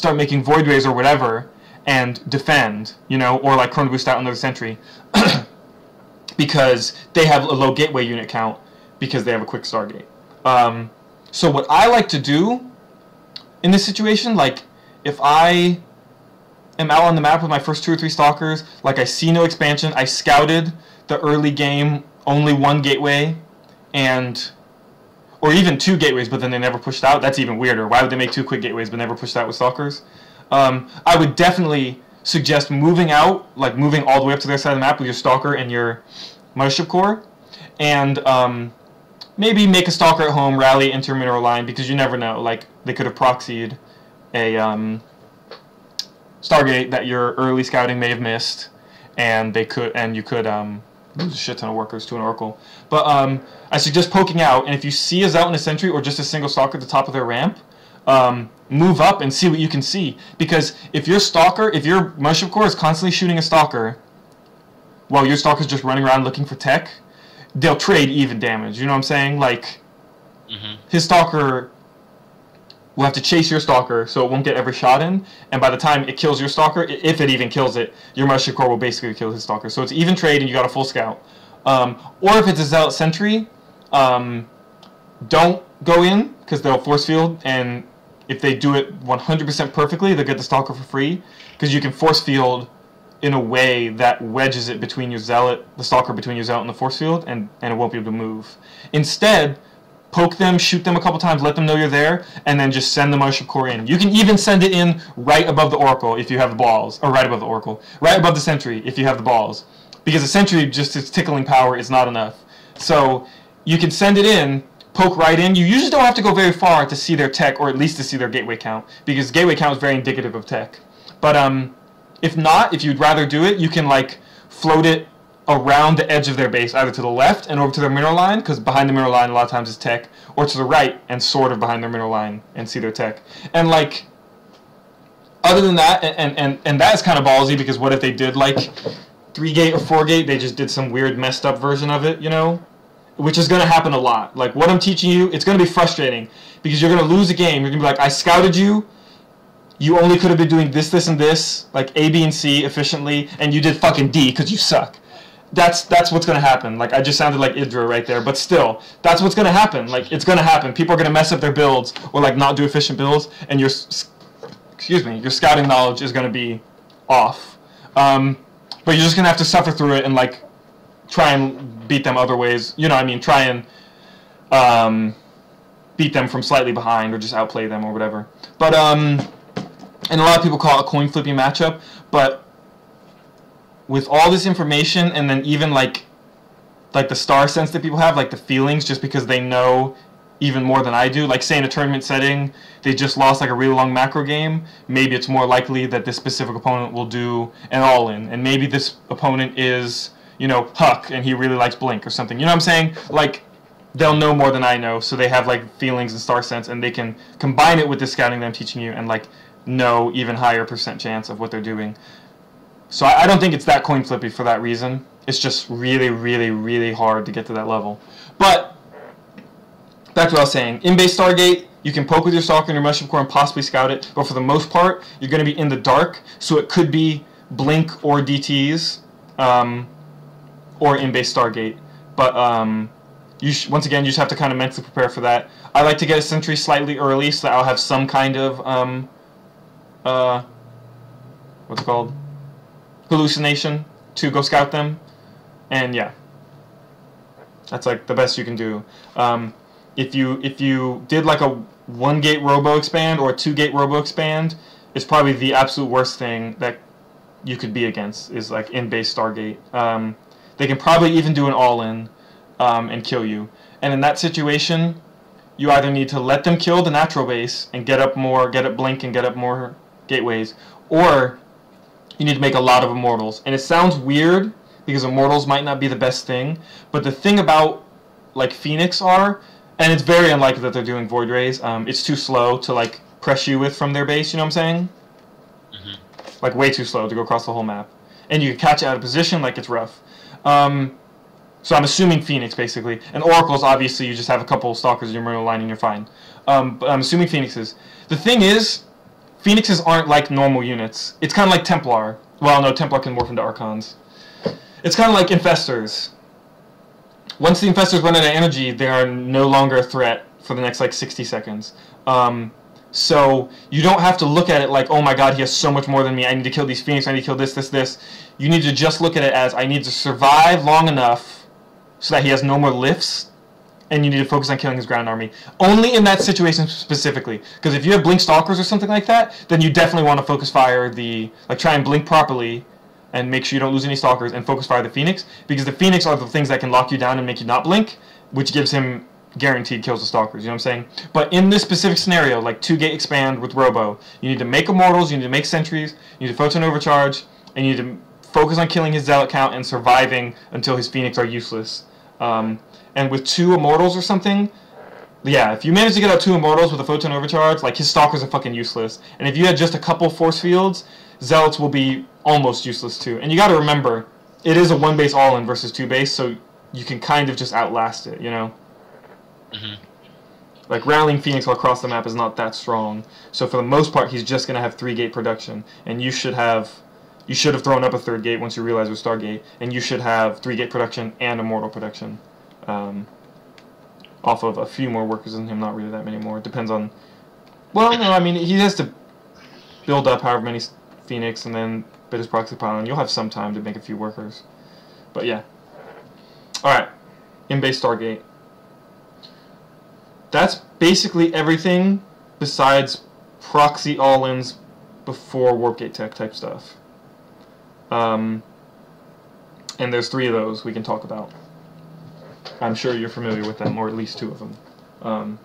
start making Void Rays or whatever and defend, you know, or like Chrono Boost out another sentry because they have a low gateway unit count because they have a quick Stargate. So what I like to do in this situation, like if I am out on the map with my first 2 or 3 Stalkers, like I see no expansion, I scouted the early game only 1 gateway, or even 2 gateways, but then they never pushed out. That's even weirder. Why would they make 2 quick gateways but never pushed out with Stalkers? I would definitely suggest moving out, like moving all the way up to their side of the map with your Stalker and your Mothership Core, and maybe make a Stalker at home, rally into your mineral line, because you never know. Like, they could have proxied a Stargate that your early scouting may have missed, and you could lose a shit ton of workers to an Oracle. But I suggest poking out, and if you see a Zealot and a Sentry or just a single Stalker at the top of their ramp, move up and see what you can see. Because if your Mothership Core is constantly shooting a Stalker while your Stalker's just running around looking for tech, they'll trade even damage. You know what I'm saying? Like, his Stalker will have to chase your Stalker so it won't get every shot in, and by the time it kills your Stalker, if it even kills it, your Mothership Core will basically kill his Stalker. So it's even trade and you got a full scout. Or if it's a Zealot Sentry, don't go in, because they'll force field, and if they do it 100% perfectly, they'll get the Stalker for free, because you can force field in a way that wedges it between your Zealot, the Stalker between your Zealot and the force field, and it won't be able to move. Instead, poke them, shoot them a couple times, let them know you're there, and then just send the Mothership Core in. You can even send it in right above the Oracle if you have the balls, or right above the Oracle, right above the Sentry if you have the balls, because the Sentry, just its tickling power is not enough. So you can send it in, poke right in. You usually don't have to go very far to see their tech, or at least to see their gateway count, because gateway count is very indicative of tech. But if not, if you'd rather do it, you can like float it around the edge of their base, either to the left and over to their mineral line, because behind the mineral line a lot of times is tech, or to the right and sort of behind their mineral line and see their tech. And like, other than that, and that is kind of ballsy, because what if they did like 3 gate or 4 gate, they just did some weird messed up version of it, you know? Which is going to happen a lot. Like, what I'm teaching you, it's going to be frustrating, because you're going to lose a game. You're going to be like, I scouted you, you only could have been doing this, this, and this, like A, B, and C efficiently, and you did fucking D because you suck. That's what's going to happen. Like, I just sounded like Idra right there, but still, that's what's going to happen. Like, it's going to happen. People are going to mess up their builds, or like not do efficient builds, and your scouting knowledge is going to be off. But you're just going to have to suffer through it and like try and beat them other ways. You know what I mean? Try and beat them from slightly behind, or just outplay them, or whatever. But and a lot of people call it a coin flipping matchup, but with all this information, and then even like the star sense that people have, like the feelings, just because they know even more than I do, like say in a tournament setting, they just lost like a really long macro game, maybe it's more likely that this specific opponent will do an all-in, and maybe this opponent is, you know, Huck, and he really likes Blink or something, you know what I'm saying? Like, they'll know more than I know, so they have like feelings and star sense, and they can combine it with the scouting that I'm teaching you, and like know even higher % chance of what they're doing. So I don't think it's that coin flippy for that reason. It's just really, really, really hard to get to that level. But back to what I was saying. In base Stargate, you can poke with your Stalker and your Mothership Core and possibly scout it, but for the most part, you're going to be in the dark, so it could be Blink or DTs, or in base Stargate. But once again, you just have to kind of mentally prepare for that. I like to get a Sentry slightly early, so that I'll have some kind of what's it called? Hallucination to go scout them, and yeah, that's like the best you can do. If you did like a 1 gate robo expand or a 2 gate robo expand, it's probably the absolute worst thing that you could be against, is like in base Stargate. They can probably even do an all-in and kill you, and in that situation, you either need to let them kill the natural base and get up Blink and get up more gateways, or you need to make a lot of Immortals. And it sounds weird, because Immortals might not be the best thing, but the thing about like Phoenix are, and it's very unlikely that they're doing Void Rays, it's too slow to like press you with from their base, you know what I'm saying? Like way too slow to go across the whole map. And you can catch it out of position, like it's rough. So I'm assuming Phoenix, basically. And Oracles, obviously, you just have a couple of Stalkers in your middle line and you're fine. But I'm assuming Phoenixes. The thing is, Phoenixes aren't like normal units. It's kind of like Templar. Well, no, Templar can morph into Archons. It's kind of like Infestors. Once the Infestors run out of energy, they are no longer a threat for the next like 60 seconds. So you don't have to look at it like, oh my god, he has so much more than me, I need to kill these Phoenix, I need to kill this. You need to just look at it as, I need to survive long enough so that he has no more lifts, and you need to focus on killing his ground army. Only in that situation specifically. Because if you have Blink Stalkers or something like that, then you definitely want to focus fire the, like try and blink properly, and make sure you don't lose any Stalkers, and focus fire the Phoenix, because the Phoenix are the things that can lock you down and make you not blink, which gives him guaranteed kills the Stalkers, you know what I'm saying? But in this specific scenario, like 2-gate expand with Robo, you need to make Immortals, you need to make Sentries, you need to Photon Overcharge, and you need to focus on killing his Zealot count and surviving until his Phoenix are useless. And with 2 Immortals or something, yeah, if you manage to get out 2 Immortals with a Photon Overcharge, like his Stalkers are fucking useless. And if you had just a couple Force Fields, Zealots will be almost useless too. And you gotta remember, it is a 1-base all-in versus 2-base, so you can kind of just outlast it, you know? Like rallying Phoenix all across the map is not that strong, so for the most part he's just gonna have 3-gate production, and you should have thrown up a 3rd gate once you realize it was Stargate, and you should have 3-gate production and Immortal production, off of a few more workers than him, not really that many more. It depends on, well, no, I mean he has to build up however many Phoenix and then bid his proxy pylon. You'll have some time to make a few workers, but yeah. All right, in-base Stargate. That's basically everything besides proxy all-ins before Warp Gate Tech type stuff. And there's 3 of those we can talk about. I'm sure you're familiar with them, or at least 2 of them.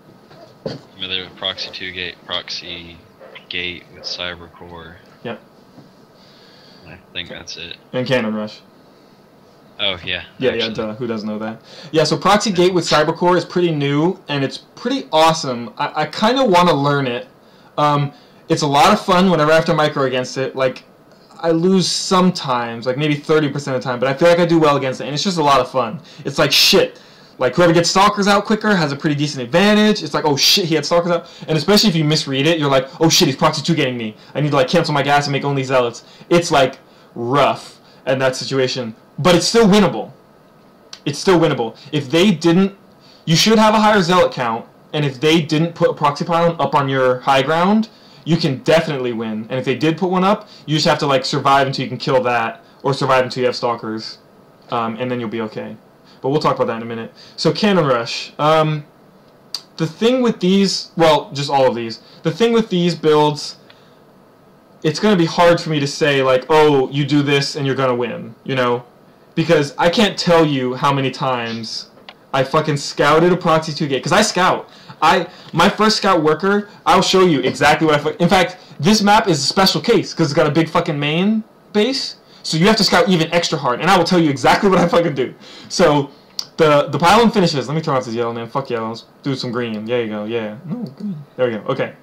Familiar with Proxy 2-gate, Proxy Gate with Cybercore. Yep. I think that's it. And Cannon Rush. Oh, yeah. Yeah, duh. Who doesn't know that? Yeah, so Proxy Gate with Cybercore is pretty new, and it's pretty awesome. I kind of want to learn it. It's a lot of fun whenever I have to micro against it. Like, I lose sometimes, like maybe 30% of the time, but I feel like I do well against it, and it's just a lot of fun. It's like, shit. Like, whoever gets Stalkers out quicker has a pretty decent advantage. It's like, oh shit, he had Stalkers out. And especially if you misread it, you're like, oh shit, he's Proxy 2-gating me. I need to, like, cancel my gas and make only Zealots. It's, like, rough in that situation. But it's still winnable. It's still winnable. If they didn't... You should have a higher Zealot count, and if they didn't put a proxy pylon up on your high ground, you can definitely win. And if they did put one up, you just have to, like, survive until you can kill that, or survive until you have Stalkers, and then you'll be okay. But we'll talk about that in a minute. So, Cannon Rush. The thing with these... Well, just all of these. The thing with these builds... It's going to be hard for me to say, like, oh, you do this and you're going to win, you know? Because I can't tell you how many times I fucking scouted a proxy 2-gate. Because I scout. My first scout worker, I'll show you exactly what I... In fact, this map is a special case because it's got a big fucking main base. So you have to scout even extra hard. And I will tell you exactly what I fucking do. So the pylon finishes. Let me turn off this yellow, man. Fuck yellow. Let's do some green. There you go. Yeah. No, green. There we go. Okay.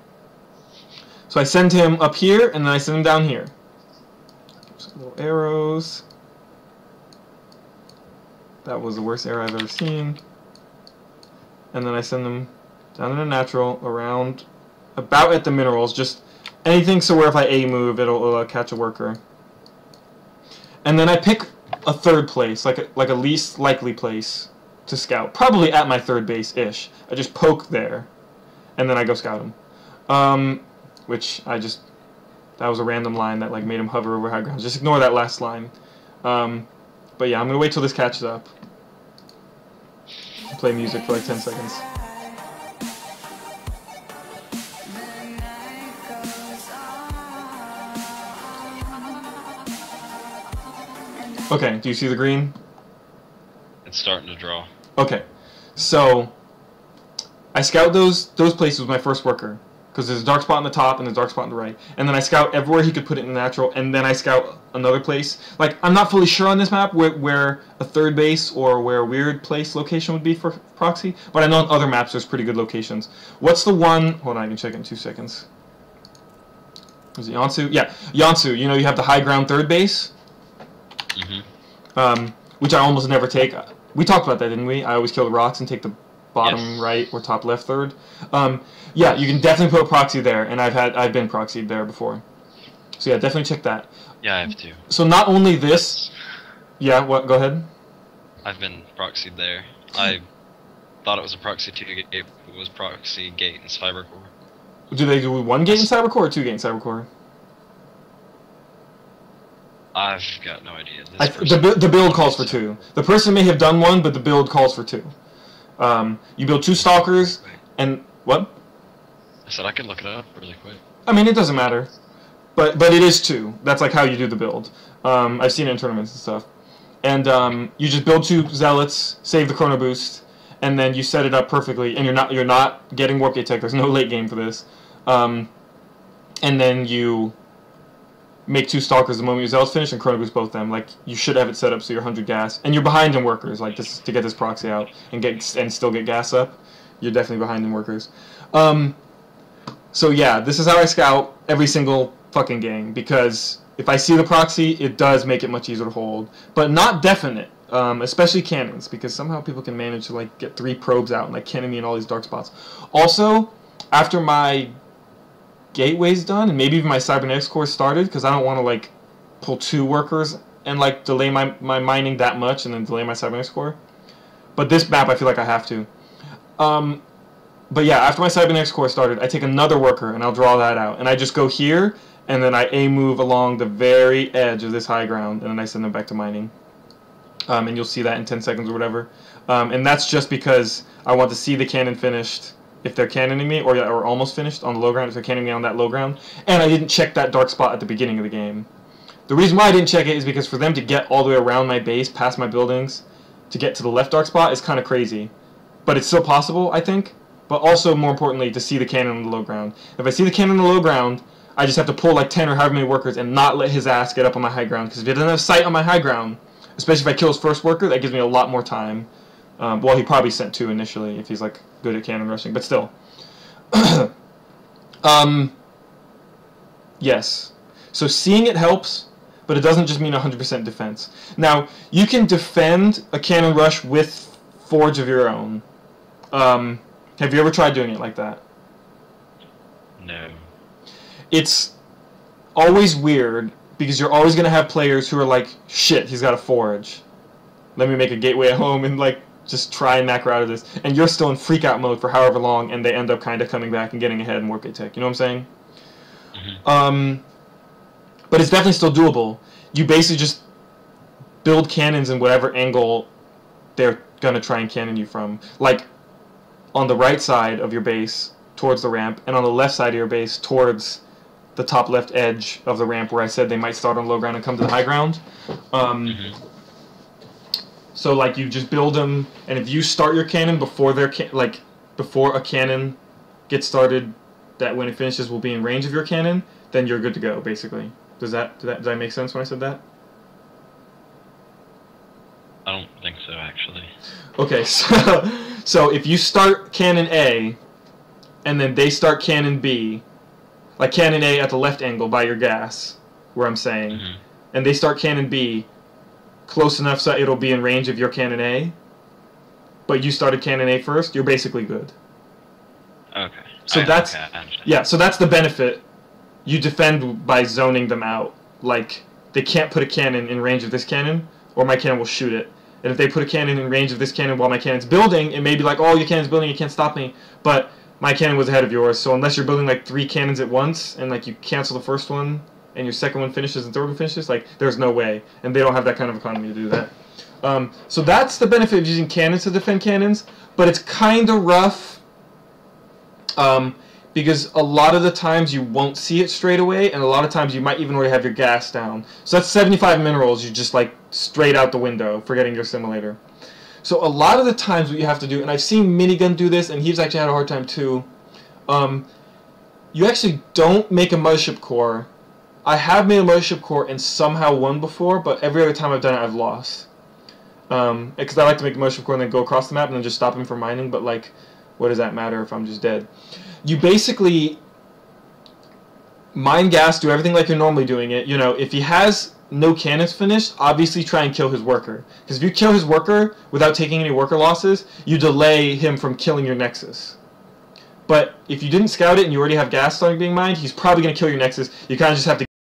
So I send him up here, and then I send him down here. Some little arrows. That was the worst arrow I've ever seen. And then I send them down in a natural, around, about at the minerals, just anything so where if I A-move, it'll catch a worker. And then I pick a 3rd place, like a least likely place to scout. Probably at my 3rd base-ish. I just poke there, and then I go scout him. Which that was a random line that like made him hover over high ground. Just ignore that last line. But yeah, I'm gonna wait till this catches up. Play music for like 10 seconds. Okay, do you see the green? It's starting to draw. Okay, so I scout those places with my first worker. Because there's a dark spot on the top and there's a dark spot on the right. And then I scout everywhere he could put it in the natural, and then I scout another place. Like, I'm not fully sure on this map where a 3rd base or where a weird place location would be for proxy, but I know on other maps there's pretty good locations. What's the one... Hold on, I can check in 2 seconds. Was it Yonsu? Yeah, Yonsu. You know, you have the high ground 3rd base? Mm-hmm. Which I almost never take. We talked about that, didn't we? I always kill the rocks and take the bottom Yes. right or top left third. Yeah, you can definitely put a proxy there, and I've been proxied there before. So yeah, definitely check that. Yeah, I have to. So not only this, yeah, what? Go ahead. I've been proxied there. I thought it was a proxy 2 gate, it was proxy gate in Cybercore. Do they do 1 gate in Cybercore or 2 gate in Cybercore? I've got no idea. The build calls for 2. The person may have done 1, but the build calls for 2. You build 2 stalkers, and what? I said I could look it up really quick. I mean, it doesn't matter, but it is 2. That's like how you do the build. I've seen it in tournaments and stuff. And you just build 2 zealots, save the chrono boost, and then you set it up perfectly. And you're not getting warp gate tech. There's no late game for this. And then you make 2 stalkers the moment your zealots finish and chrono boost both them. Like you should have it set up so you're 100 gas, and you're behind in workers. Like this to get this proxy out and still get gas up. You're definitely behind in workers. So yeah, this is how I scout every single fucking game, because if I see the proxy, it does make it much easier to hold, but not definite, especially cannons, because somehow people can manage to like get 3 probes out and like cannon me in all these dark spots. Also, after my gateway's done, and maybe even my cybernetics core started, because I don't want to like pull 2 workers and like delay my mining that much and then delay my cybernetics core. But this map, I feel like I have to. But yeah, after my cybernetics core started, I take another worker and I'll draw that out, and I just go here. And then I move along the very edge of this high ground, and then I send them back to mining. And you'll see that in 10 seconds or whatever. And that's just because I want to see the cannon finished, if they're cannoning me, or almost finished on the low ground, if they're cannoning me on that low ground. And I didn't check that dark spot at the beginning of the game. The reason why I didn't check it is because for them to get all the way around my base, past my buildings, to get to the left dark spot is kind of crazy. But it's still possible, I think. But also, more importantly, to see the cannon on the low ground. If I see the cannon on the low ground, I just have to pull like 10 or however many workers and not let his ass get up on my high ground. Because if he doesn't have sight on my high ground, especially if I kill his first worker, that gives me a lot more time. Well, he probably sent 2 initially if he's like good at cannon rushing, but still. Yes. So seeing it helps, but it doesn't just mean 100% defense. Now, you can defend a cannon rush with Forge of your own. Have you ever tried doing it like that? No. It's always weird, because you're always going to have players who are like, shit, he's got a forge. Let me make a gateway at home and like just try and macro out of this. And you're still in freak out mode for however long, and they end up kind of coming back and getting ahead in warp gate tech. You know what I'm saying? Mm-hmm. But it's definitely still doable. You basically just build cannons in whatever angle they're going to try and cannon you from. Like on the right side of your base towards the ramp, and on the left side of your base towards the top left edge of the ramp where I said they might start on low ground and come to the high ground. So like you just build them, and if you start your cannon before before a cannon gets started, that when it finishes will be in range of your cannon, then you're good to go. Basically, did that make sense when I said that? I don't think so, actually. Okay, so if you start cannon A, and then they start cannon B, like cannon A at the left angle by your gas, where I'm saying, and they start cannon B close enough so it'll be in range of your cannon A, but you started cannon A first, you're basically good. Okay. So I understand. Yeah, so that's the benefit. You defend by zoning them out. Like, they can't put a cannon in range of this cannon, or my cannon will shoot it. And if they put a cannon in range of this cannon while my cannon's building, it may be like, oh, your cannon's building, you can't stop me. But my cannon was ahead of yours, so unless you're building like 3 cannons at once, and like you cancel the first one, and your second one finishes and third one finishes, like, there's no way. And they don't have that kind of economy to do that. So that's the benefit of using cannons to defend cannons, but it's kind of rough, because a lot of the times you won't see it straight away, and a lot of times you might even already have your gas down. So that's 75 minerals you just like straight out the window, forgetting your simulator. So a lot of the times what you have to do, and I've seen Minigun do this, and he's actually had a hard time too, you actually don't make a mothership core. I have made a mothership core and somehow won before, but every other time I've done it, I've lost. Because I like to make a mothership core and then go across the map and then just stop him from mining, but like, what does that matter if I'm just dead? You basically mine gas, do everything like you're normally doing it. You know, if he has no cannons finished, obviously try and kill his worker. Because if you kill his worker without taking any worker losses, you delay him from killing your Nexus. But if you didn't scout it and you already have gas starting being mined, he's probably going to kill your Nexus. You kind of just have to